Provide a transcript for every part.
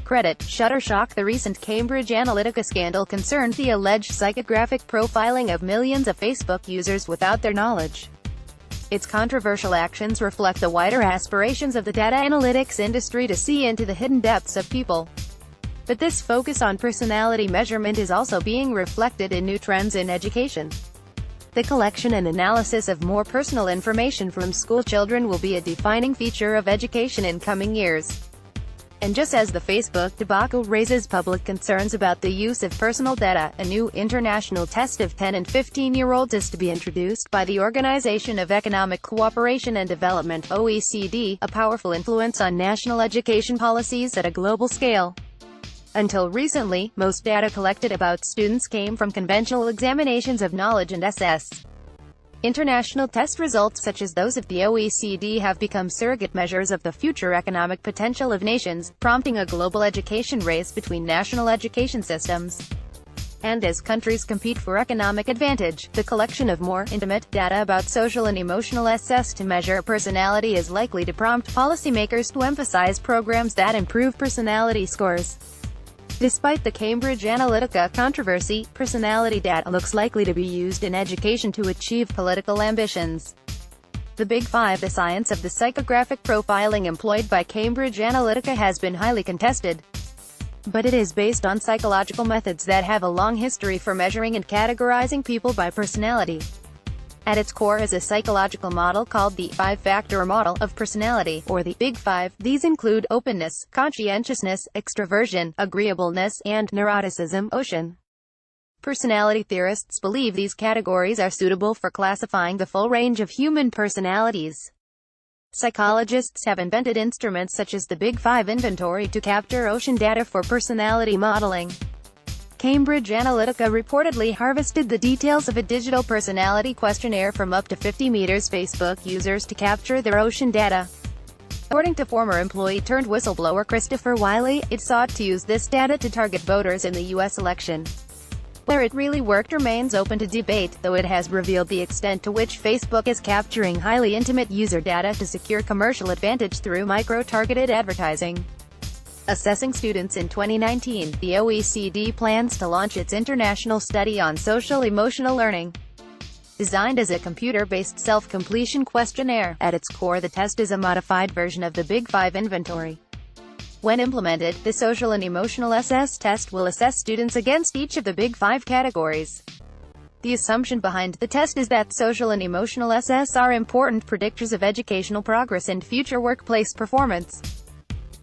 credit. Shutterstock. The recent Cambridge Analytica scandal concerned the alleged psychographic profiling of millions of Facebook users without their knowledge. Its controversial actions reflect the wider aspirations of the data analytics industry to see into the hidden depths of people. But this focus on personality measurement is also being reflected in new trends in education. The collection and analysis of more personal information from school children will be a defining feature of education in coming years. And just as the Facebook debacle raises public concerns about the use of personal data, a new international test of 10 and 15-year-olds is to be introduced by the Organization of Economic Cooperation and Development (OECD), a powerful influence on national education policies at a global scale. Until recently, most data collected about students came from conventional examinations of knowledge and SS. International test results such as those of the OECD have become surrogate measures of the future economic potential of nations, prompting a global education race between national education systems. And as countries compete for economic advantage, the collection of more intimate data about social and emotional SS to measure personality is likely to prompt policymakers to emphasize programs that improve personality scores. Despite the Cambridge Analytica controversy, personality data looks likely to be used in education to achieve political ambitions. The Big Five. The science of the psychographic profiling employed by Cambridge Analytica has been highly contested. But it is based on psychological methods that have a long history for measuring and categorizing people by personality. At its core is a psychological model called the five-factor model of personality, or the Big Five. These include openness, conscientiousness, extroversion, agreeableness, and neuroticism. Personality theorists believe these categories are suitable for classifying the full range of human personalities. Psychologists have invented instruments such as the Big Five inventory to capture ocean data for personality modeling. Cambridge Analytica reportedly harvested the details of a digital personality questionnaire from up to 50 meters Facebook users to capture their ocean data. According to former employee-turned-whistleblower Christopher Wiley, it sought to use this data to target voters in the U.S. election. Where it really worked remains open to debate, though it has revealed the extent to which Facebook is capturing highly intimate user data to secure commercial advantage through micro-targeted advertising. Assessing students in 2019, the OECD plans to launch its international study on social-emotional learning. Designed as a computer-based self-completion questionnaire, at its core the test is a modified version of the Big Five inventory. When implemented, the social and emotional SS test will assess students against each of the Big Five categories. The assumption behind the test is that social and emotional SS are important predictors of educational progress and future workplace performance.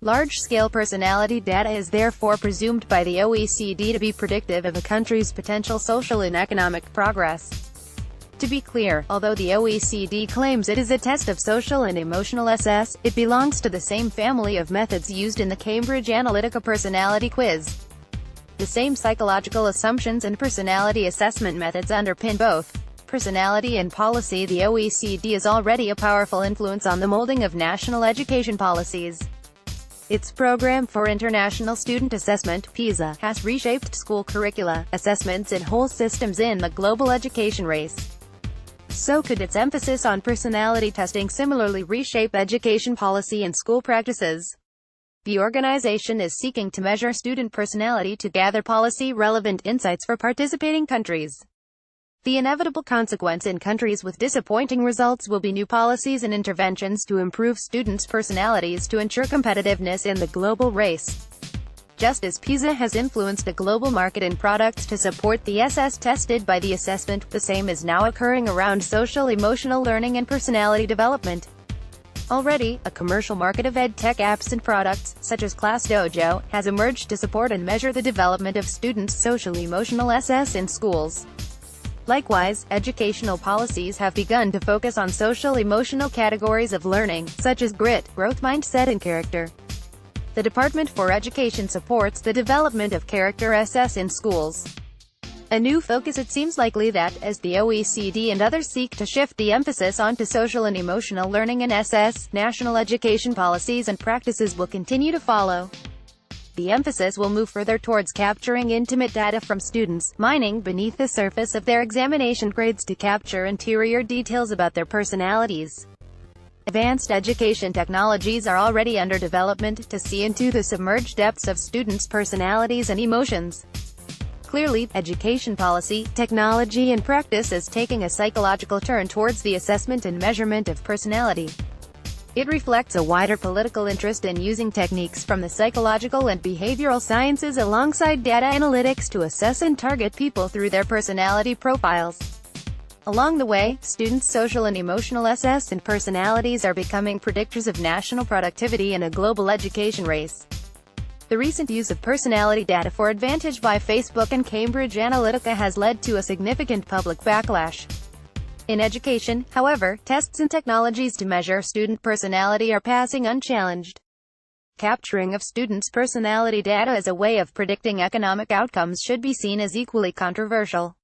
Large-scale personality data is therefore presumed by the OECD to be predictive of a country's potential social and economic progress. To be clear, although the OECD claims it is a test of social and emotional SS, it belongs to the same family of methods used in the Cambridge Analytica personality quiz. The same psychological assumptions and personality assessment methods underpin both personality and policy. The OECD is already a powerful influence on the molding of national education policies. Its Program for International Student Assessment (PISA) has reshaped school curricula, assessments and whole systems in the global education race. So could its emphasis on personality testing similarly reshape education policy and school practices? The organization is seeking to measure student personality to gather policy-relevant insights for participating countries. The inevitable consequence in countries with disappointing results will be new policies and interventions to improve students' personalities to ensure competitiveness in the global race. Just as PISA has influenced the global market in products to support the SS tested by the assessment, the same is now occurring around social-emotional learning and personality development. Already, a commercial market of ed-tech apps and products, such as ClassDojo, has emerged to support and measure the development of students' social-emotional SS in schools. Likewise, educational policies have begun to focus on social-emotional categories of learning, such as grit, growth mindset and character. The Department for Education supports the development of character SS in schools. A new focus. It seems likely that, as the OECD and others seek to shift the emphasis onto social and emotional learning and SS, national education policies and practices will continue to follow. The emphasis will move further towards capturing intimate data from students, mining beneath the surface of their examination grades to capture interior details about their personalities. Advanced education technologies are already under development to see into the submerged depths of students' personalities and emotions. Clearly, education policy, technology and practice is taking a psychological turn towards the assessment and measurement of personality. It reflects a wider political interest in using techniques from the psychological and behavioral sciences alongside data analytics to assess and target people through their personality profiles. Along the way, students' social and emotional SS and personalities are becoming predictors of national productivity in a global education race. The recent use of personality data for advantage by Facebook and Cambridge Analytica has led to a significant public backlash. In education, however, tests and technologies to measure student personality are passing unchallenged. Capturing of students' personality data as a way of predicting economic outcomes should be seen as equally controversial.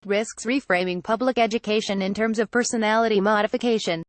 Risks reframing public education in terms of personality modification.